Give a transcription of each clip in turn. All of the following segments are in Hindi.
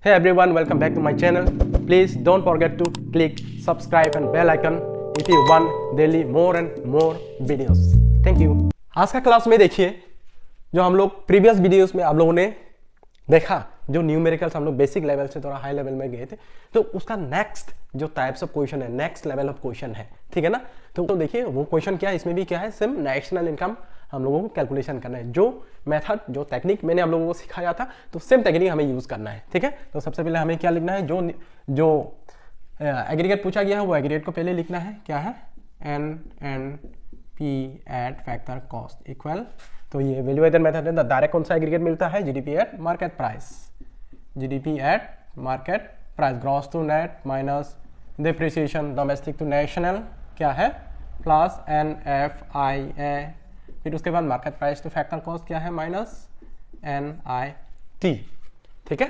Hey everyone, welcome back to my channel. Please don't forget to click subscribe and bell icon if you want daily more and more videos. Thank you. आज का क्लास में देखिए जो हम लोग प्रीवियस वीडियोस में आप लोगों ने देखा जो न्यूमेरिकल्स हम लोग बेसिक लेवल से थोड़ा हाई लेवल में गए थे, तो उसका नेक्स्ट जो टाइप्स ऑफ क्वेश्चन है, नेक्स्ट लेवल ऑफ क्वेश्चन है, ठीक है ना। तो देखिए वो क्वेश्चन क्या है, इसमें भी क्या है, सिर्फ नेशनल इनकम हम लोगों को कैलकुलेशन करना है। जो मेथड जो टेक्निक मैंने आप लोगों को सिखाया था, तो सेम टेक्निक हमें यूज करना है, ठीक है। तो सबसे पहले हमें क्या लिखना है, जो एग्रीगेट पूछा गया है वो एग्रीगेट को पहले लिखना है, क्या है, N P at factor cost equal, तो ये वैल्यू एडर मेथड है। डायरेक्ट कौन सा एग्रीगेट मिलता है, GDP at market price, GDP at market price, gross to net minus depreciation domestic to national, क्या है, plus N F I A, फिर उसके बाद market price to factor cost क्या है, माइनस एन आई टी, ठीक है।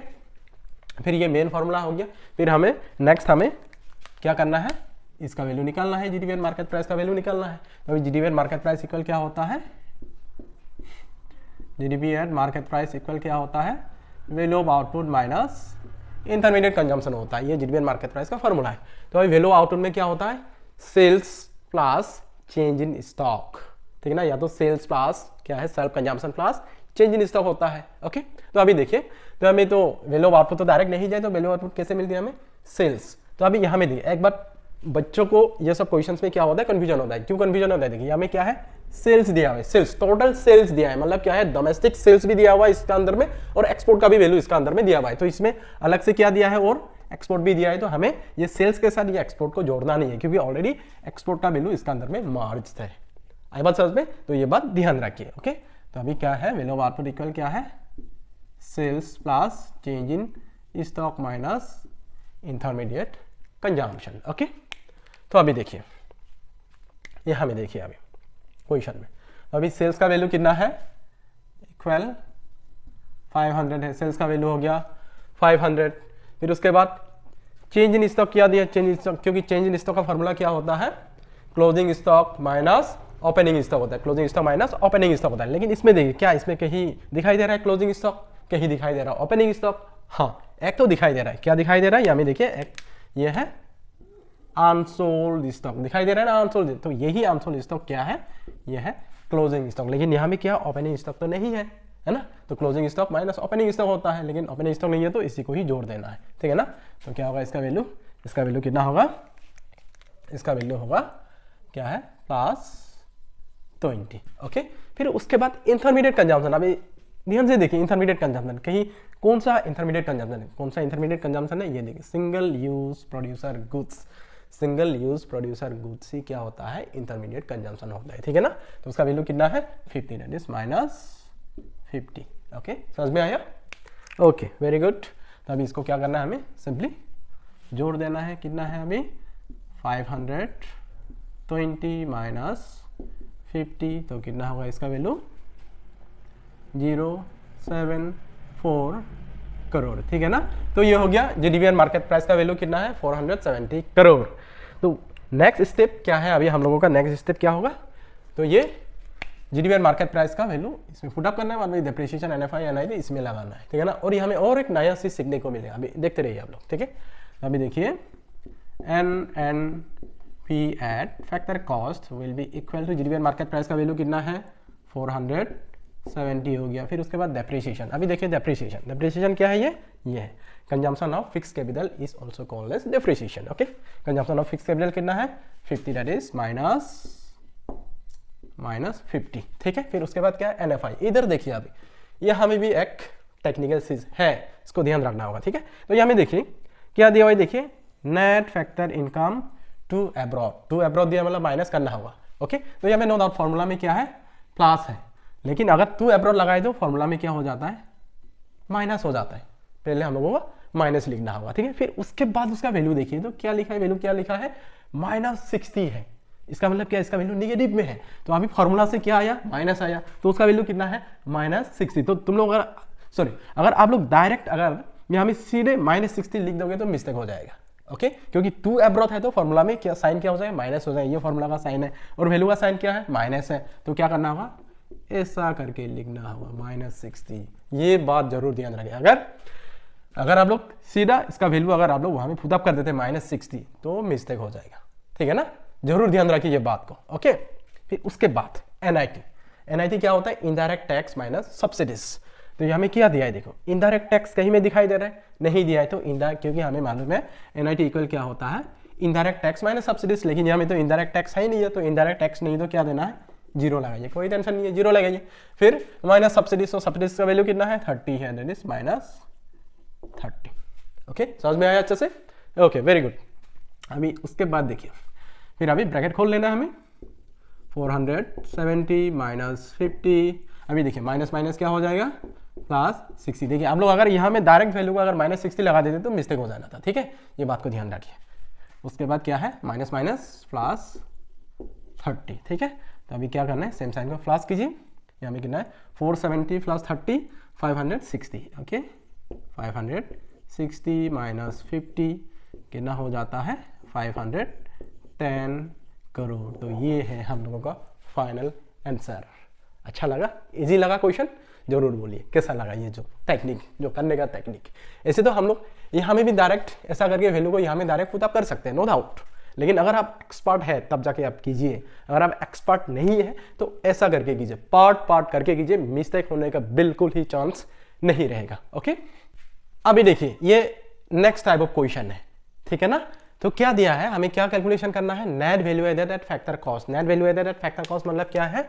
फिर ये मेन फॉर्मूला हो गया। फिर हमें नेक्स्ट हमें क्या करना है, इसका वैल्यू निकालना है, जीडीपी एट मार्केट प्राइस का वैल्यू निकालना है। तो GDP at market price equal क्या होता है, GDP at market price equal क्या होता है, value of output minus intermediate consumption होता है। ये जीडीपी एट मार्केट प्राइस का फॉर्मूला है। तो अभी वैल्यू ऑफ आउटपुट में क्या होता है, sales plus change in stock, ठीक है ना, या तो सेल्स प्लस क्या है, self consumption plus change in stock होता है। ओके, तो अभी देखिए, तो हमें तो वैल्यू ऑफ आउटपुट तो डायरेक्ट नहीं जाए, तो वैल्यू ऑफ आउटपुट कैसे मिलती है हमें, सेल्स। तो अभी यहाँ में देखिए, एक बार बच्चों को ये सब क्वेश्चंस में क्या होता है, कंफ्यूजन होता है। क्यों कंफ्यूजन होता है, देखिए हमें क्या है, सेल्स दिया हुआ है, सेल्स टोटल सेल्स दिया है, मतलब क्या है, डोमेस्टिक सेल्स भी दिया हुआ है इसका अंदर में, और एक्सपोर्ट का भी वैल्यू इसका अंदर में दिया हुआ है। तो इसमें अलग से क्या दिया है, और एक्सपोर्ट भी दिया है। तो हमें ये सेल्स के साथ ये एक्सपोर्ट को जोड़ना नहीं है, क्योंकि ऑलरेडी एक्सपोर्ट का वैल्यू इसका अंदर में मार्ज है। आई बात समझ में, तो ये बात ध्यान रखिए। ओके, तो अभी क्या है, वैल्यू ऑफ आउटपुट इक्वल क्या है, sales plus change in stock minus intermediate consumption. Okay, तो अभी देखिए यहां में देखिए अभी क्वेश्चन में, अभी सेल्स का वैल्यू कितना है, इक्वल 500 है, सेल्स का वैल्यू हो गया 500। फिर उसके बाद चेंज इन स्टॉक क्या दिया, चेंज इन स्टॉक, क्योंकि चेंज इन स्टॉक का फॉर्मूला क्या होता है, closing stock minus opening stock होता है, closing stock minus opening stock होता है। लेकिन इसमें देखिए क्या, इसमें कहीं दिखाई दे रहा है क्लोजिंग स्टॉक, कहीं दिखाई दे रहा है ओपनिंग स्टॉक, हाँ एक तो दिखाई दे रहा है, क्या दिखाई दे रहा है, यहाँ में देखिए एक ये है अनसोल्ड स्टॉक दिखाई दे रहा है ना, अनसोल्ड, तो यही अनसोल्ड स्टॉक क्या है, ये है क्लोजिंग स्टॉक। लेकिन यहाँ में क्या, ओपनिंग स्टॉक तो नहीं है, है ना, तो closing stock minus opening stock होता है, लेकिन ओपनिंग स्टॉक नहीं है, तो इसी को ही जोड़ देना है, ठीक है ना। तो क्या होगा इसका वैल्यू, इसका वैल्यू कितना होगा, इसका वैल्यू होगा क्या है, प्लस 20। ओके, फिर उसके बाद इंटरमीडिएट कंजम्पशन, अभी ध्यान से देखिए, इंटरमीडिएट कंजम्पशन कहीं कौन सा इंटरमीडिएट कंजम्पशन है, कौन सा इंटरमीडिएट कंजम्पशन है, ये देखिए, single use producer goods, single use producer goods ही क्या होता है, इंटरमीडिएट कंजम्पशन होता है, ठीक है ना। तो उसका वैल्यू कितना है, 50, दैट इज माइनस 50। ओके, समझ में आया, ओके वेरी गुड। तो अभी इसको क्या करना है, हमें सिंपली जोड़ देना है, कितना है अभी 520 माइनस 50, तो कितना होगा इसका वैल्यू 074 करोड़, ठीक है ना। तो ये हो गया जीडीपी एट मार्केट प्राइस का वैल्यू कितना है, 470 करोड़। तो नेक्स्ट स्टेप क्या है, अभी हम लोगों का नेक्स्ट स्टेप क्या होगा, तो ये जीडीपी एट मार्केट प्राइस का वैल्यू इसमें पुट अप करना है, बाद में डिप्रिसिएशन एनएफआई एनआईटी इसमें लगाना है, ठीक है ना। और ये हमें और एक नया चीज सीखने को मिलेगा, अभी देखते रहिए आप लोग, ठीक है। अभी देखिए N P at factor cost will be equal to GDP at market price का वैल्यू कितना है, 470 हो गया। फिर उसके बाद डेप्रिसिएशन, अभी देखिए डेप्रिसिएशन क्या है, ये है consumption of fix capital is also called as depreciation. Okay, consumption of fix capital कितना है, 50, दैट इज माइनस 50, ठीक है। फिर उसके बाद क्या है, एनएफआई, इधर देखिए अभी यहाँ में भी एक टेक्निकल चीज है, इसको ध्यान रखना होगा, ठीक है। तो यहाँ में देखिए क्या दिया हुआ है, देखिए net factor income to abroad दिया, मतलब माइनस करना होगा। ओके, तो यहाँ में नो डाउट फॉर्मूला में क्या है, प्लस है, लेकिन अगर टू एब्रॉड लगाए तो फॉर्मूला में क्या हो जाता है, माइनस हो जाता है। पहले हम लोगों को माइनस लिखना होगा, ठीक है। फिर उसके बाद उसका वैल्यू देखिए, तो क्या लिखा है, वैल्यू क्या लिखा है, -60 है। इसका मतलब क्या, इसका वैल्यू नेगेटिव में है, तो अभी फॉर्मूला से क्या आया, माइनस आया, तो उसका वैल्यू कितना है, -60। तो तुम लोग अगर आप लोग डायरेक्ट अगर यहाँ में सीधे -60 लिख दोगे तो मिस्टेक हो जाएगा। ओके, क्योंकि टू एब्रॉड है तो फॉर्मूला में क्या साइन क्या हो जाएगा, माइनस हो जाएगा, ये फॉर्मूला का साइन है और वैल्यू का साइन क्या है, माइनस है। तो क्या करना होगा, ऐसा करके लिखना होगा -60। ये बात जरूर ध्यान रखें, अगर अगर आप लोग सीधा इसका वैल्यू अगर आप लोग वहां में पुट अप कर देते -60 तो मिस्टेक हो जाएगा, ठीक है ना, जरूर ध्यान रखिए ये बात को। ओके, फिर उसके बाद एनआईटी क्या होता है, इनडायरेक्ट टैक्स माइनस सब्सिडीज। तो ये हमें क्या दिया है, देखो इनडायरेक्ट टैक्स कहीं में दिखाई दे रहा है, नहीं दिया है तो इनडायरेक्ट, क्योंकि हमें मालूम है एनआईटी इक्वल क्या होता है, इनडायरेक्ट टैक्स माइनस सब्सिडीज, लेकिन यहाँ में तो इनडायरेक्ट टैक्स है ही नहीं है, तो इनडायरेक्ट टैक्स नहीं तो क्या देना है, जीरो लगाइए, कोई टेंशन नहीं है, जीरो लगाइए। फिर माइनस सब्सिडीज, तो सब्सिडीज का वैल्यू कितना है, 30 है, दैट इज -30। ओके, समझ में आया अच्छे से, ओके वेरी गुड। अभी उसके बाद देखिए, फिर अभी ब्रैकेट खोल लेना है हमें, 470 -50, अभी देखिए माइनस माइनस क्या हो जाएगा, +60। देखिए आप लोग अगर यहाँ में डायरेक्ट वैल्यू को अगर -60 लगा देते तो मिस्टेक हो जाना था, ठीक है, ये बात को ध्यान रखिए। उसके बाद क्या है, माइनस माइनस +30, ठीक है। तो अभी क्या करना है, सेम साइन को प्लस कीजिए, यहाँ में कितना है 470 + 30 560। ओके, 560 -50 कितना हो जाता है, 510 करोड़। तो ये है हम लोगों का फाइनल आंसर। अच्छा लगा, इजी लगा क्वेश्चन, जरूर बोलिए कैसा लगा ये जो टेक्निक, जो करने का टेक्निक। ऐसे तो हम लोग यहाँ में भी डायरेक्ट ऐसा करके वैल्यू को यहाँ में डायरेक्ट पुट अप कर सकते हैं, नो डाउट, लेकिन अगर आप एक्सपर्ट है तब जाके आप कीजिए, अगर आप एक्सपर्ट नहीं है तो ऐसा करके कीजिए, पार्ट करके कीजिए, मिस्टेक होने का बिल्कुल ही चांस नहीं रहेगा। ओके, अभी देखिए ये नेक्स्ट टाइप ऑफ क्वेश्चन है, ठीक है ना। तो क्या दिया है, हमें क्या कैलकुलेशन करना है, net value added at factor cost. Net value added at factor cost मतलब क्या है,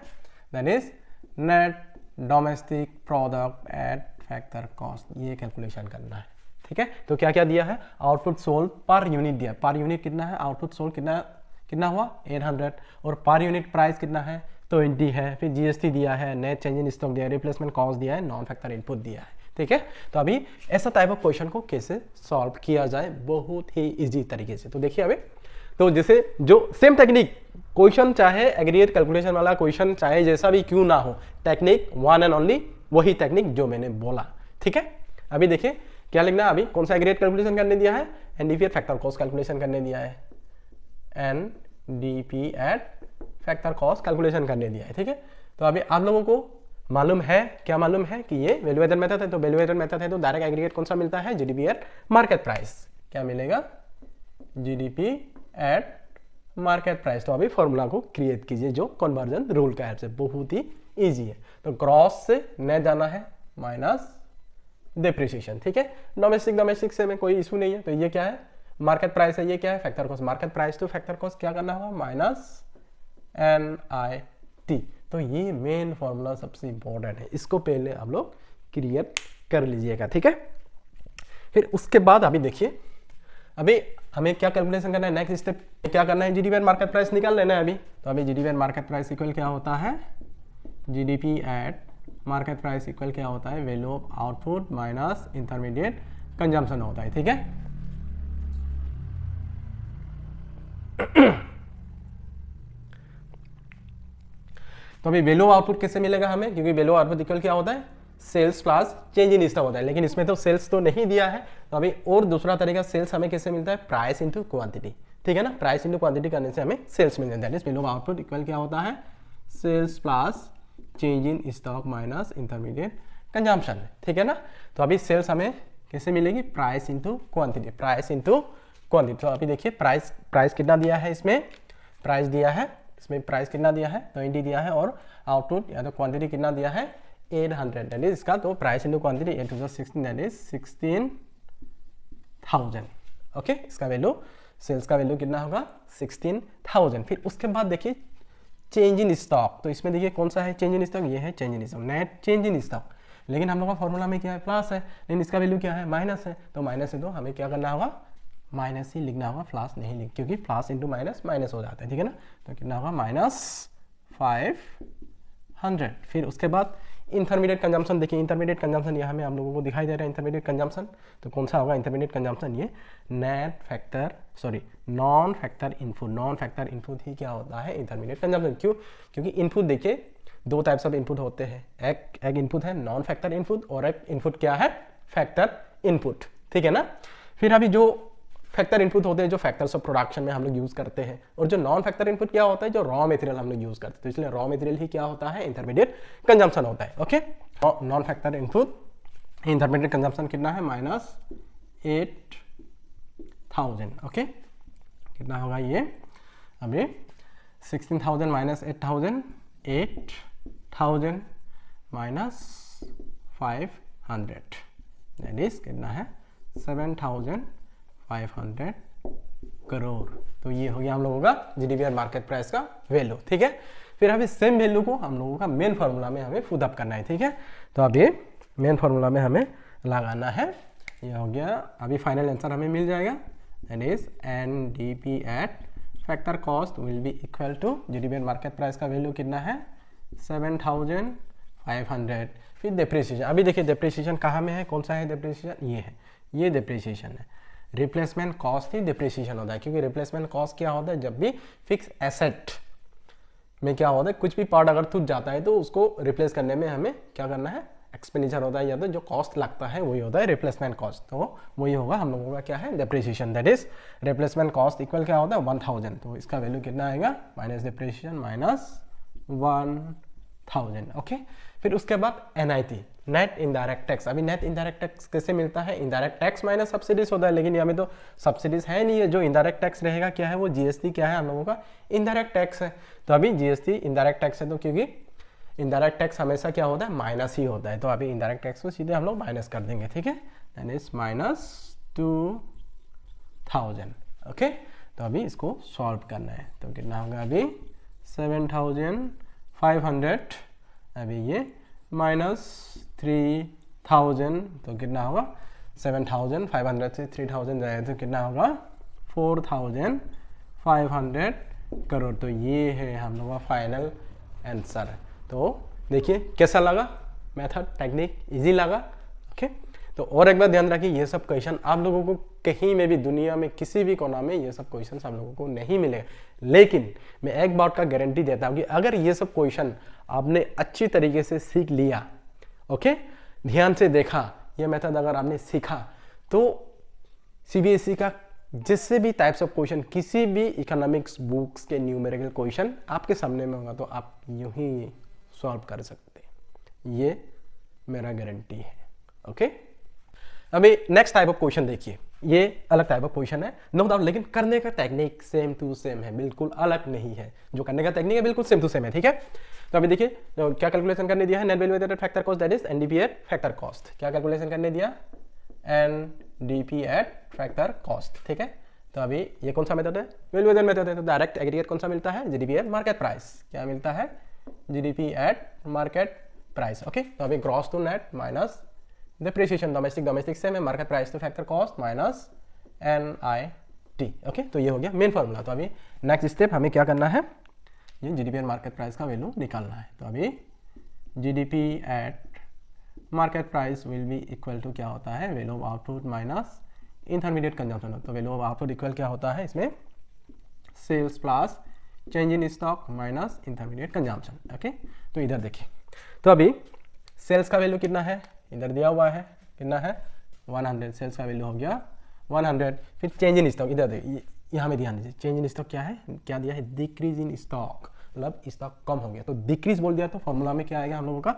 that is net domestic product at factor cost, ये कैलकुलेशन करना है, ठीक है। तो क्या क्या दिया है, आउटपुट सोल्ड पर यूनिट दिया, पर यूनिट कितना है, आउटपुट सोल्ड कितना हुआ 800, और पर यूनिट प्राइस कितना है 20 है, फिर जीएसटी दिया है, नेट चेंज इन स्टॉक दिया है, रिप्लेसमेंट कॉस्ट दिया है, नॉन फैक्टर इनपुट दिया है, ठीक है। तो अभी ऐसा टाइप ऑफ क्वेश्चन को कैसे सॉल्व किया जाए बहुत ही इजी तरीके से, तो देखिए अभी, तो जैसे जो सेम टेक्निक, क्वेश्चन चाहे एग्रीगेट कैलकुलेशन वाला क्वेश्चन चाहे जैसा भी क्यों ना हो, टेक्निक वन एंड ओनली वही टेक्निक जो मैंने बोला, ठीक है। अभी देखिए क्या लिखना है, अभी कौन सा एग्रीगेट कैलकुलेशन करने दिया है, NDP at factor cost calculation करने दिया है, NDP at factor cost calculation करने दिया है, ठीक है। तो अभी आप लोगों को मालूम है, क्या मालूम है कि ये वैल्यू एडेड मेथड है, तो वैल्यू एडेड मेथड है तो डायरेक्ट एग्रीगेट कौन सा मिलता है, जीडीपी एट मार्केट प्राइस। क्या मिलेगा, जीडीपी एट मार्केट प्राइस। तो अभी फॉर्मूला को क्रिएट कीजिए जो कन्वर्जन रूल का है, बहुत ही इजी है। तो क्रॉस से नेट जाना है माइनस डिप्रिसिएशन, ठीक है। डोमेस्टिक से में कोई इशू नहीं है, तो ये क्या है, मार्केट प्राइस है, ये क्या है, factor cost. Market price to factor cost क्या करना होगा, माइनस NIT। तो ये मेन फॉर्मूला सबसे इंपॉर्टेंट है, इसको पहले आप लोग क्रिएट कर लीजिएगा, ठीक है। फिर उसके बाद अभी देखिए, अभी हमें क्या कैलकुलेशन करना है, नेक्स्ट स्टेप क्या करना है, जीडीपी एट मार्केट प्राइस निकाल लेना है अभी। तो अभी GDP at market price equal क्या होता है, GDP at market price equal क्या होता है, value of output minus intermediate consumption होता है, ठीक है। तो अभी वैल्यू ऑफ आउटपुट कैसे मिलेगा हमें, क्योंकि वैल्यू ऑफ आउटपुट इक्वल क्या होता है, sales plus change in stock होता है, लेकिन इसमें तो सेल्स तो नहीं दिया है। तो अभी और दूसरा तरीका सेल्स हमें कैसे मिलता है, प्राइस इंटू क्वांटिटी, ठीक है ना। प्राइस इंटू क्वांटिटी करने से हमें सेल्स मिल जाता है, वैल्यू ऑफ आउटपुट इक्वल क्या होता है, sales plus change in stock minus intermediate consumption, ठीक है ना। तो अभी सेल्स हमें कैसे मिलेगी, price into quantity, price into quantity. तो अभी देखिए प्राइस कितना दिया है, इसमें प्राइस दिया है, इसमें प्राइस कितना दिया है 20 दिया है, और आउटपुट या तो क्वांटिटी कितना दिया है 800, दैट इज इसका। तो price into quantity 8 to 16, that is 16,000। Okay, इसका वैल्यू, सेल्स का वैल्यू कितना होगा 16,000। फिर उसके बाद देखिए चेंज इन स्टॉक, तो इसमें देखिए कौन सा है चेंज इन स्टॉक, ये है change in stock, net change in stock. लेकिन हम लोग का फॉर्मूला में क्या है, प्लस है, लेकिन इसका वैल्यू क्या है, माइनस है। तो माइनस है तो हमें क्या करना होगा, माइनस ही लिखना होगा, प्लस नहीं लिख, क्योंकि प्लस इंटू माइनस माइनस हो जाता है, ठीक है ना। तो कितना होगा -500। फिर उसके बाद इंटरमीडिएट कंजम्पशन, देखिए इंटरमीडिएट कंजम्पशन यहाँ में आप लोगों को दिखाई दे रहा है इंटरमीडिएट कंजम्पशन। तो कौन सा होगा इंटरमीडिएट कंजम्पशन, ये non factor input. Non factor input ही क्या होता है, इंटरमीडिएट कंजम्पशन। क्यों, क्योंकि इनपुट देखिए दो टाइप्स ऑफ इनपुट होते हैं, एक इनपुट है नॉन फैक्टर इनपुट, और एक इनपुट क्या है, फैक्टर इनपुट, ठीक है ना। फिर अभी जो फैक्टर इनपुट होते हैं जो फैक्टर्स ऑफ प्रोडक्शन में हम लोग यूज करते हैं, और जो नॉन फैक्टर इनपुट क्या होता है, जो रॉ मटेरियल हम लोग यूज करते हैं। तो इसलिए रॉ मटेरियल ही क्या होता है, इंटरमीडिएट कंजम्पशन होता है। Okay, non factor input intermediate consumption कितना है -8,000। ओके, कितना होगा ये अभी 16,000 माइनस 8,000, 8,000 माइनस 500, दैट इज कितना है 7,500 करोड़। तो ये हो गया हम लोगों का जीडीपी और मार्केट प्राइस का वैल्यू। ठीक है, फिर अभी सेम वैल्यू को हम लोगों का मेन फार्मूला में हमें पुट अप करना है। ठीक है, तो अब ये मेन फार्मूला में हमें लगाना है। ये हो गया, अभी फाइनल आंसर हमें मिल जाएगा, that is NDP at factor cost will be equal to GDP और मार्केट प्राइस का वैल्यू कितना है 7,500। फिर डिप्रिसिएशन, अभी देखिए डिप्रिसिएशन कहाँ में है, कौन सा है डिप्रिसिएशन, ये है, ये डिप्रिसिएशन है। रिप्लेसमेंट कॉस्ट ही डिप्रिसिएशन होता है, क्योंकि रिप्लेसमेंट कॉस्ट क्या होता है, जब भी फिक्स एसेट में क्या होता है कुछ भी पार्ट अगर टूट जाता है तो उसको रिप्लेस करने में हमें क्या करना है, एक्सपेंडिचर होता है, या तो जो कॉस्ट लगता है वही होता है रिप्लेसमेंट कॉस्ट। तो वही होगा हम लोगों का क्या है depreciation, that is replacement cost equal क्या होता है 1,000। तो इसका वैल्यू कितना आएगा माइनस डिप्रिसिएशन माइनस 1,000। ओके, फिर उसके बाद NIT नेट इनडायरेक्ट टैक्स। अभी नेट इनडायरेक्ट टैक्स कैसे मिलता है, इनडायरेक्ट टैक्स माइनस सब्सिडीज होता है, लेकिन यहाँ में तो सब्सिडीज है नहीं है। जो इनडायरेक्ट टैक्स रहेगा क्या है, वो GST क्या है हम लोगों का इनडायरेक्ट टैक्स है। तो अभी GST इनडायरेक्ट टैक्स है, तो क्योंकि इनडायरेक्ट टैक्स हमेशा क्या होता है माइनस ही होता है, तो अभी इनडायरेक्ट टैक्स को सीधे हम लोग माइनस कर देंगे। ठीक है, दैट इज -2,000। ओके, तो अभी इसको सॉल्व करना है, तो कितना होगा अभी 7,500, अभी ये -3,000, तो कितना होगा 7,500 से 3,000 जाए तो कितना होगा 4,500 करोड़। तो ये है हम लोग का फाइनल आंसर। तो देखिए कैसा लगा मेथड, टेक्निक इजी लगा। ओके, तो और एक बार ध्यान रखिए, ये सब क्वेश्चन आप लोगों को कहीं में भी दुनिया में किसी भी कोना में ये सब क्वेश्चन आप लोगों को नहीं मिलेगा, लेकिन मैं एक बात का गारंटी देता हूँ कि अगर ये सब क्वेश्चन आपने अच्छी तरीके से सीख लिया, ओके, ध्यान से देखा, ये मेथड अगर आपने सीखा, तो CBSE का जिससे भी टाइप्स ऑफ क्वेश्चन, किसी भी इकोनॉमिक्स बुक्स के न्यूमेरिकल क्वेश्चन आपके सामने में होगा तो आप यूं ही सॉल्व कर सकते हैं, ये मेरा गारंटी है। ओके, अभी नेक्स्ट टाइप ऑफ क्वेश्चन देखिए, ये अलग टाइप ऑफ क्वेश्चन है नो डाउट, लेकिन करने का टेक्निक सेम टू सेम है, बिल्कुल अलग नहीं है। जो करने का टेक्निक है बिल्कुल सेम टू सेम है। ठीक है, तो अभी देखिए तो क्या कैलकुलेशन करने दिया है, net value eight factor cost, that is NDP at factor cost. क्या कैलकुलेशन करने दिया, NDP एट फैक्टर कॉस्ट। ठीक है, तो अभी ये कौन सा मेथड है, वैल्यू एडेड मेथड है। तो डायरेक्ट एग्रीगेट कौन सा मिलता है, GDP एट मार्केट प्राइस। क्या मिलता है, GDP at market price. Okay, तो अभी gross to net minus depreciation, domestic same है, market price to factor cost minus NIT। Okay, तो ये हो गया मेन फॉर्मूला। तो अभी नेक्स्ट स्टेप हमें क्या करना है, ये GDP एट मार्केट प्राइस का वैल्यू निकालना है। तो अभी GDP at market price will be equal to क्या होता है, value of output minus intermediate consumption. तो वैल्यू ऑफ आउटपुट इक्वल क्या होता है, इसमें sales plus change in stock minus intermediate consumption. Okay, तो इधर देखिए, तो अभी सेल्स का वैल्यू कितना है, इधर दिया हुआ है, कितना है 100, सेल्स का वैल्यू हो गया 100। फिर चेंज इन स्टॉक, इधर देखिए, यहाँ में ध्यान दीजिए, चेंज इन स्टॉक क्या है, क्या दिया है, डिक्रीज इन स्टॉक, मतलब स्टॉक कम हो गया। तो डिक्रीज बोल दिया तो फॉर्मूला में क्या आएगा हम लोगों का,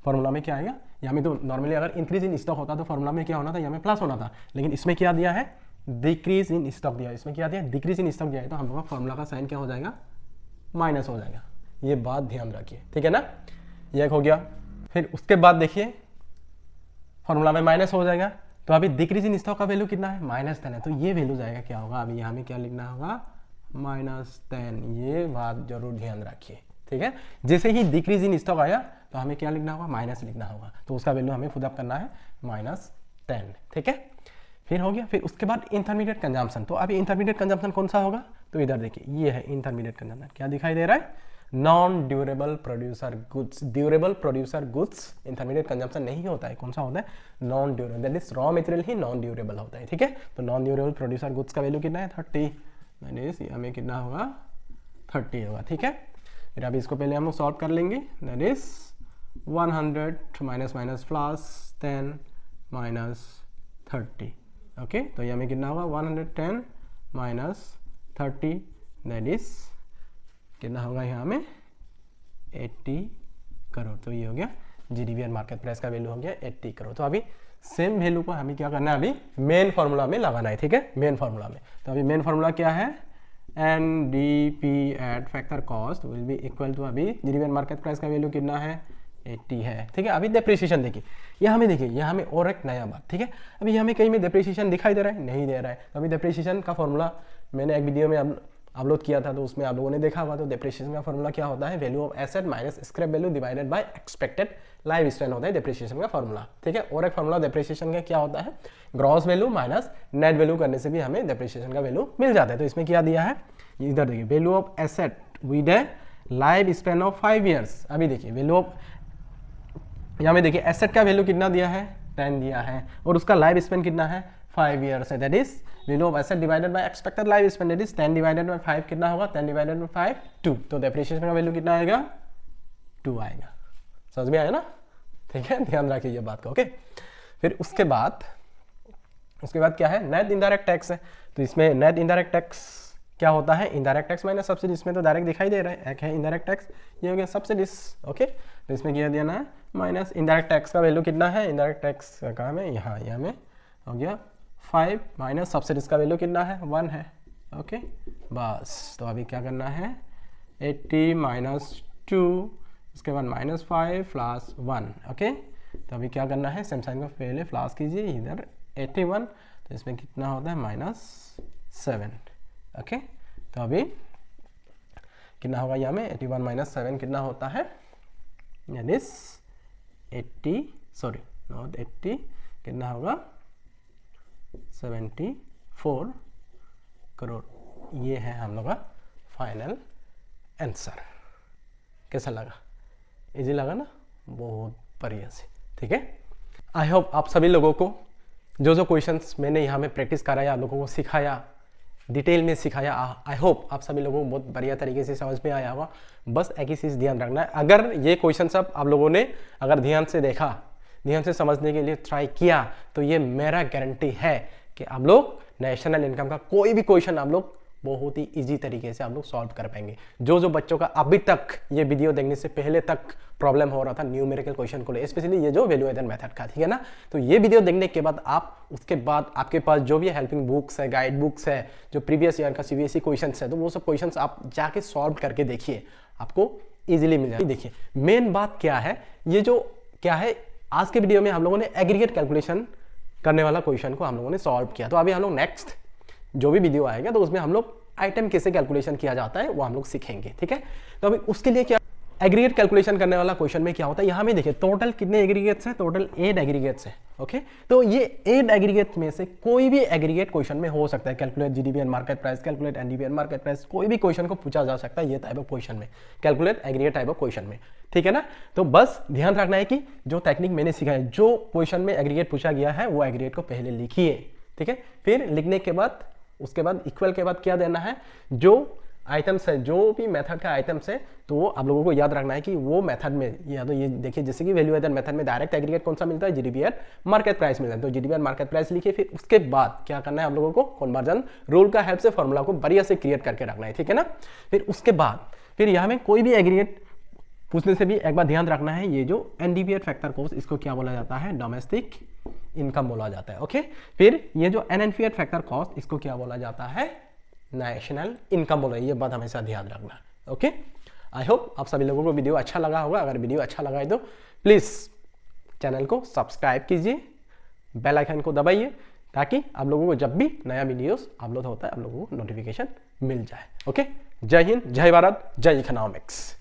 फॉर्मूला में क्या आएगा, यहाँ में तो नॉर्मली अगर इंक्रीज इन स्टॉक होता तो फॉर्मूला में क्या होना था, यहाँ में प्लस होना था, लेकिन इसमें क्या दिया है, डिक्रीज इन स्टॉक दिया, इसमें क्या दिया, डिक्रीज इन स्टॉक दिया है, तो हम लोग का फॉर्मूला का साइन क्या हो जाएगा, माइनस हो जाएगा। ये बात ध्यान रखिए, ठीक है ना, ये एक हो गया। फिर उसके बाद देखिए फॉर्मूला में माइनस हो जाएगा, तो अभी डिक्रीज इन स्टॉक का वैल्यू कितना है, -10 है, तो ये वैल्यू जाएगा क्या होगा, अभी यहाँ में क्या लिखना होगा, -10। ये बात जरूर ध्यान रखिए, ठीक है। जैसे ही डिक्रीज इन स्टॉक आया तो हमें क्या लिखना होगा, माइनस लिखना होगा, तो उसका वैल्यू हमें खुद अप करना है -10, ठीक है। फिर हो गया, फिर उसके बाद इंटरमीडिएट कंजम्पशन। तो अभी इंटरमीडिएट कंजम्पशन कौन सा होगा, तो इधर देखिए ये है इंटरमीडिएट कंजम्पशन, क्या दिखाई दे रहा है, non durable producer goods. Durable producer goods intermediate consumption नहीं होता है, कौन सा होता है, non durable, that is raw material he non durable होता है, ठीक है। तो नॉन ड्यूरेबल प्रोड्यूसर गुड्स का वैल्यू कितना है, 30, दैट इज हमें कितना होगा, 30 होगा, ठीक है। फिर अभी इसको पहले हम लोग सॉल्व कर लेंगे, that is 100 minus minus plus 10 minus 30, okay. तो ये हमें कितना होगा, 110 माइनस 30, दैट इज कितना होगा यहाँ में 80 करोड़। तो ये हो गया जीडीपी और मार्केट प्राइस का वैल्यू हो गया 80 करोड़। तो अभी सेम वैल्यू को हमें क्या करना है, अभी मेन फॉर्मूला में लगाना है, ठीक है, मेन फॉर्मूला में। तो अभी मेन फॉर्मूला क्या है, NDP at factor cost will be equal to, अभी जीडीपी मार्केट प्राइस का वैल्यू कितना है 80 है, ठीक है। अभी डेप्रिसिएशन देखिए, यहाँ में देखिए, यहाँ में और एक नया बात, ठीक है। अभी हमें कहीं में डेप्रिसिएशन दिखाई दे रहा है, नहीं दे रहा है। तो अभी डेप्रिसिएशन का फॉर्मूला मैंने एक वीडियो में अपलोड किया था, तो उसमें आप लोगों ने देखा होगा। तो डेप्रिसिएशन का फॉर्मूला क्या होता है, value of asset minus scrap value divided by expected life span होता है डेप्रिसिएशन का फॉर्मूला, ठीक है। और एक फॉर्मूला डेप्रिसिएशन का क्या होता है, gross value minus net value करने से भी हमें डेप्रिसिएशन का वैल्यू मिल जाता है। तो इसमें क्या दिया है, इधर देखिए, value of asset with A life span of 5 years. अभी देखिए वैल्यू ऑफ, यहाँ में देखिए एसेट का वैल्यू कितना दिया है, 10 दिया है, और उसका लाइफ स्पैन कितना है 5 ईयर्स है। That is value of asset divided by expected life span, that is 10 divided by 5 कितना होगा, 10 डिवाइडेड बाय 5 2। तो डेप्रिसिएशन का वैल्यू कितना आएगा, 2 आएगा। समझ में आया ना, ठीक है, ध्यान रखिए ये बात का, ओके। फिर उसके बाद क्या है, नेट इनडायरेक्ट टैक्स है। तो इसमें नेट इनडायरेक्ट टैक्स क्या होता है, इनडायरेक्ट टैक्स माइनस सब्सिडी। इसमें तो डायरेक्ट दिखाई दे रहा है, एक है इनडायरेक्ट टैक्स, ये हो गया सब्सिडीज, ओके। तो इसमें क्या देना है, माइनस इनडायरेक्ट टैक्स का वैल्यू कितना है, इनडायरेक्ट टैक्स का काम है यहाँ में हो गया 5 माइनस सब्सिडीज का वैल्यू कितना है 1 है, ओके बस। तो अभी क्या करना है, 80 माइनस 2, उसके बाद माइनस 5 प्लस 1, ओके। तो अभी क्या करना है, सेम साइन को पहले प्लस कीजिए, इधर 81, तो इसमें कितना होता है -7, ओके। तो अभी कितना होगा यहाँ में 81 माइनस 7 कितना होता है, दैट इज 80, सॉरी नॉट 80, कितना होगा 74 करोड़। ये है हम लोग का फाइनल आंसर। कैसा लगा, इजी लगा ना, बहुत बढ़िया से, ठीक है। आई होप आप सभी लोगों को जो क्वेश्चंस मैंने यहाँ में प्रैक्टिस कराया, आप लोगों को सिखाया, डिटेल में सिखाया, आई होप आप सभी लोगों को बहुत बढ़िया तरीके से समझ में आया होगा। बस एक ही चीज़ ध्यान रखना है, अगर ये क्वेश्चन सब आप लोगों ने अगर ध्यान से देखा, ध्यान से समझने के लिए ट्राई किया, तो ये मेरा गारंटी है कि आप लोग नेशनल इनकम का कोई भी क्वेश्चन आप लोग बहुत ही इजी तरीके से आप लोग सॉल्व कर पाएंगे। जो बच्चों का अभी तक ये वीडियो देखने से पहले तक प्रॉब्लम हो रहा था न्यूमेरिकल क्वेश्चन को ले, स्पेशली ये जो वैल्यू एडिशन मेथड का, ठीक है ना। तो ये वीडियो देखने के बाद आप उसके बाद आपके पास जो भी हेल्पिंग बुक्स है, गाइड बुक्स है, जो प्रीवियस ईयर का CBSE क्वेश्चन है, तो वो सब क्वेश्चन आप जाके सॉल्व करके देखिए, आपको ईजिली मिल जाएगा। देखिए मेन बात क्या है, ये जो क्या है, आज के वीडियो में हम लोगों ने एग्रीगेट कैलकुलेशन करने वाला क्वेश्चन को हम लोगों ने सॉल्व किया। तो अभी हम लोग नेक्स्ट जो भी वीडियो आएगा तो उसमें हम लोग आइटम कैसे कैलकुलेशन किया जाता है वो हम लोग सीखेंगे, ठीक है। तो अभी उसके लिए क्या, एग्रीगेट कैलकुलेशन करने वाला क्वेश्चन में क्या होता है, यहाँ में देखिए टोटल कितने एग्रीगेट्स हैं, टोटल 8 एग्रीगेट्स हैं, ओके। तो ये 8 एग्रीगेट्स में से कोई भी एग्रीगेट क्वेश्चन में हो सकता है, calculate GDP and market price, calculate NDP and market price, कोई भी क्वेश्चन को पूछा जा सकता है ये टाइप ऑफ क्वेश्चन में, calculate aggregate type of question में, ठीक है ना। तो बस ध्यान रखना है कि जो टेक्निक मैंने सीखा है, जो क्वेश्चन में एग्रीगेट पूछा गया है वो एग्रीगेट को पहले लिखिए, ठीक है। फिर लिखने के बाद उसके बाद इक्वल के बाद क्या देना है, जो आइटम्स है, जो भी मेथड का आइटम्स है, तो वो आप लोगों को याद रखना है कि वो मेथड में, या तो ये देखिए जैसे कि वैल्यू एडिशन मेथड में डायरेक्ट एग्रीगेट कौन सा मिलता है, जीडीपी एंड मार्केट प्राइस मिलता है। तो जीडीपी एंड मार्केट प्राइस लिखिए, फिर उसके बाद क्या करना है आप लोगों को, कन्वर्जन रूल का हेल्प से फॉर्मूला को बढ़िया से क्रिएट करके रखना है, ठीक है ना। फिर उसके बाद फिर यहाँ में कोई भी एग्रीगेट पूछने से भी एक बार ध्यान रखना है, ये जो एनडीपी फैक्टर कॉस्ट, इसको क्या बोला जाता है, डोमेस्टिक इनकम बोला जाता है, ओके। फिर ये जो एनएनपी फैक्टर कॉस्ट, इसको क्या बोला जाता है, नेशनल इनकम बोला, ये बात हमेशा ध्यान रखना, ओके। आई होप आप सभी लोगों को वीडियो अच्छा लगा होगा। अगर वीडियो अच्छा लगा है तो प्लीज चैनल को सब्सक्राइब कीजिए, बेल आइकन को दबाइए, ताकि आप लोगों को जब भी नया वीडियोस अपलोड होता है आप लोगों को नोटिफिकेशन मिल जाए, ओके। जय हिंद, जय भारत, जय इकोनॉमिक्स।